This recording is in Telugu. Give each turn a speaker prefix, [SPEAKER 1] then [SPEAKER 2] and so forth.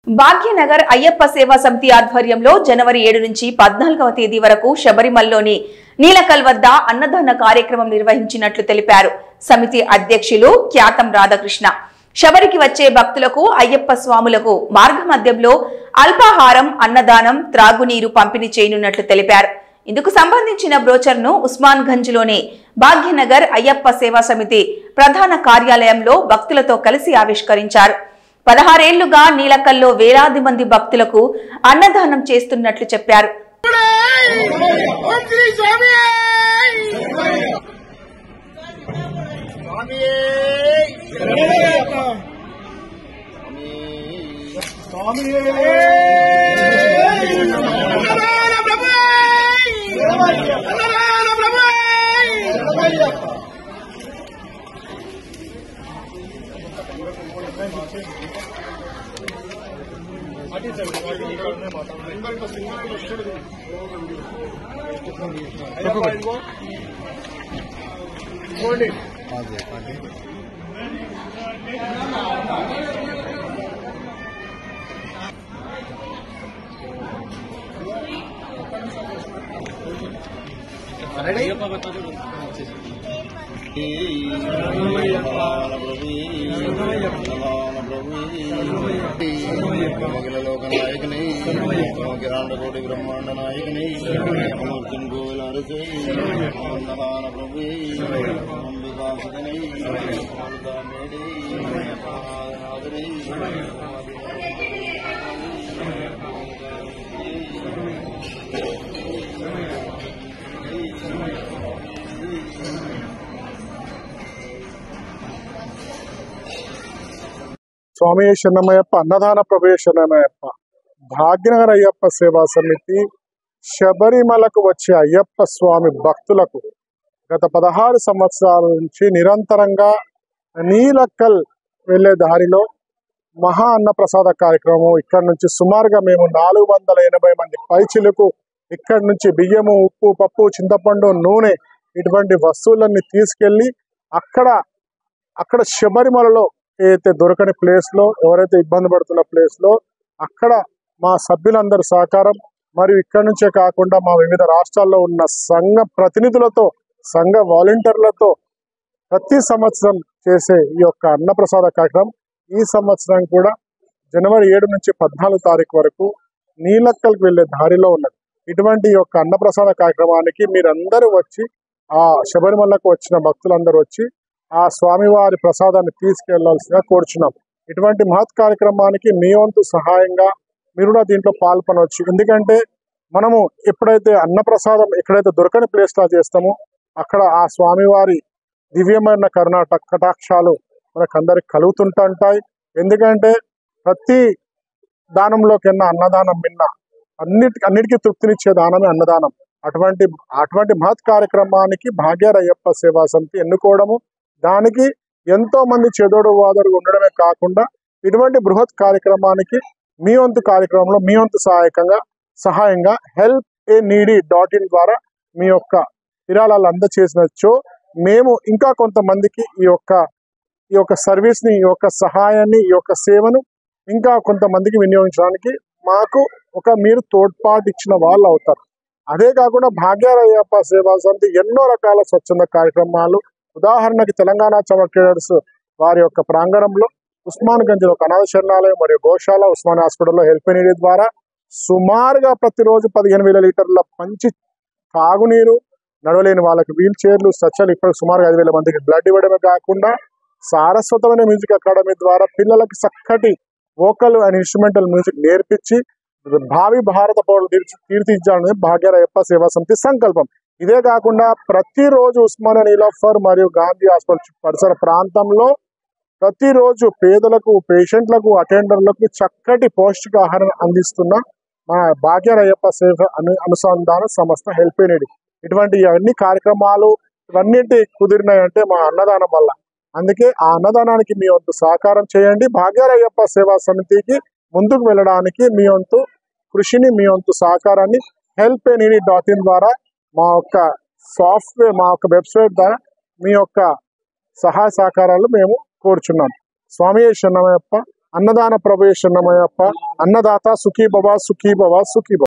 [SPEAKER 1] భాగ్యనగర్ అయ్యప్ప సేవా సమితి ఆధ్వర్యంలో జనవరి 7 నుంచి 14వ తేదీ వరకు శబరిమలలోని నీలకల్ వద్ద అన్నదాన కార్యక్రమం నిర్వహించినట్లు తెలిపారు. సమితి అధ్యక్షులు ఖ్యాతం రాధాకృష్ణ శబరికి వచ్చే భక్తులకు అయ్యప్ప స్వాములకు మార్గమధ్యంలో అల్పాహారం, అన్నదానం, త్రాగునీరు పంపిణీ చేయనున్నట్లు తెలిపారు. ఇందుకు సంబంధించిన బ్రోచర్ను ఉస్మాన్గంజ్లోని భాగ్యనగర్ అయ్యప్ప సేవా సమితి ప్రధాన కార్యాలయంలో భక్తులతో కలిసి ఆవిష్కరించారు. 16 ఏళ్లుగా నీలకల్లో వేలాది మంది భక్తులకు అన్నదానం చేస్తున్నట్లు చెప్పారు.
[SPEAKER 2] లోక నాయకుని కిరాండకోటి బ్రహ్మాండ నాయకుని గోవిల అరసై అన్నదాన ప్రభు అంబికాసుని మేడి
[SPEAKER 3] స్వామి శరణమయ్యప్ప అన్నదాన ప్రభు శరణమయ్యప్ప. భాగ్యనగర్ అయ్యప్ప సేవా సమితి శబరిమలకు వచ్చే అయ్యప్ప స్వామి భక్తులకు గత 16 సంవత్సరాల నుంచి నిరంతరంగా నీలక్కల్ వెళ్లే దారిలో మహా అన్నప్రసాద కార్యక్రమం ఇక్కడ నుంచి సుమారుగా మేము 480 మంది పైచిలకు ఇక్కడ నుంచి బియ్యము, ఉప్పు, పప్పు, చింతపండు, నూనె ఇటువంటి వస్తువులన్నీ తీసుకెళ్లి అక్కడ శబరిమలలో ఏదైతే దొరకని ప్లేస్ లో, ఎవరైతే ఇబ్బంది పడుతున్న ప్లేస్ లో అక్కడ మా సభ్యులందరి సహకారం మరియు ఇక్కడ నుంచే కాకుండా మా వివిధ రాష్ట్రాల్లో ఉన్న సంఘ ప్రతినిధులతో, సంఘ వాలంటీర్లతో ప్రతి సంవత్సరం చేసే ఈ యొక్క అన్నప్రసాద కార్యక్రమం ఈ సంవత్సరం కూడా జనవరి 7 నుంచి 14 తారీఖు వరకు నీలక్కల్కి వెళ్లే దారిలో ఉన్నది. ఇటువంటి యొక్క అన్నప్రసాద కార్యక్రమానికి మీరందరూ వచ్చి, ఆ శబరిమలకు వచ్చిన భక్తులందరూ వచ్చి ఆ స్వామివారి ప్రసాదాన్ని తీసుకెళ్లాల్సిందిగా కోరుచున్నాం. ఇటువంటి మహత్ కార్యక్రమానికి మీ వంతు సహాయంగా మీరు కూడా దీంట్లో పాల్గొనవచ్చు. ఎందుకంటే మనము ఎప్పుడైతే అన్నప్రసాదం ఎక్కడైతే దొరకని ప్లేస్ లా చేస్తామో అక్కడ ఆ స్వామివారి దివ్యమైన కటాక్షాలు మనకందరికి కలుగుతుంటాయి. ఎందుకంటే ప్రతి దానంలో కన్నా అన్నదానం మిన్న, అన్నిటికీ తృప్తినిచ్చే దానమే అన్నదానం. అటువంటి మహత్ కార్యక్రమానికి భాగ్యనగర్ అయ్యప్ప సేవా సమితి ఎన్నుకోవడము, దానికి ఎంతో మంది చేదోడు వాదోడు ఉండడమే కాకుండా ఇటువంటి బృహత్ కార్యక్రమానికి మీ వంతు కార్యక్రమంలో మీ వంతు సహాయంగా help-a-needy.in ద్వారా మీ యొక్క విరాళాలు అందచేసినచో మేము ఇంకా కొంతమందికి ఈ యొక్క సర్వీస్ ని, ఈ యొక్క సహాయాన్ని, ఈ యొక్క సేవను ఇంకా కొంతమందికి వినియోగించడానికి మాకు మీరు తోడ్పాటు ఇచ్చిన వాళ్ళు అవుతారు. అదే కాకుండా భాగ్యనగర్ అయ్యప్ప సేవా సమితి ఎన్నో రకాల స్వచ్ఛంద కార్యక్రమాలు, ఉదాహరణకి తెలంగాణ చమక్ ట్రేడర్స్ వారి యొక్క ప్రాంగణంలో ఉస్మాన్గంజ్ లో అనాథ శరణాలయం మరియు గోశాల, ఉస్మాన్ హాస్పిటల్లో హెల్ప్-ఏ-నీడీ ద్వారా సుమారుగా ప్రతిరోజు 15,000 లీటర్ల మంచి తాగునీరు, నడవలేని వాళ్ళకి వీల్ చైర్లు, స్ట్రెచర్లు, ఇప్పుడు సుమారుగా 5,000 మందికి బ్లడ్ ఇవ్వడమే కాకుండా సారస్వతమైన మ్యూజిక్ అకాడమీ ద్వారా పిల్లలకి చక్కటి వోకల్ అండ్ ఇన్స్ట్రుమెంటల్ మ్యూజిక్ నేర్పించి భావి భారత పౌరులు తీర్చిదిద్దాలని భాగ్యనగర్ అయ్యప్ప సేవా సమితి సంకల్పం. ఇదే కాకుండా ప్రతిరోజు ఉస్మానియా, నీలోఫర్ మరియు గాంధీ హాస్పిటల్ పరిసర ప్రాంతంలో ప్రతిరోజు పేదలకు, పేషెంట్లకు, అటెండర్లకు చక్కటి పౌష్టికాహారం అందిస్తున్న మన భాగ్యనగర్ అయ్యప్ప సేవ అనుసంధాన సంస్థ హెల్ప్-ఏ-నీడీ. ఇటువంటి అన్ని కార్యక్రమాలు ఇవన్నింటి కుదిరినాయంటే మా అన్నదానం వల్ల. అందుకే ఆ అన్నదానానికి మీ వంతు సహకారం చేయండి. భాగ్యనగర్ అయ్యప్ప సేవా సమితికి ముందుకు వెళ్ళడానికి మీ వంతు కృషిని, మీ వంతు సహకారాన్ని help-a-needy.in ద్వారా మా యొక్క సాఫ్ట్వేర్, మా యొక్క వెబ్సైట్ ద్వారా మీ యొక్క సహాయ సహకారాలు మేము కోరుచున్నాం. స్వామి శరణమయ్యప్ప. అన్నదాన ప్రభు శరణమయ్యప్ప. అన్నదాత సుఖీ భవ సుఖీ భవ సుఖీ భవ.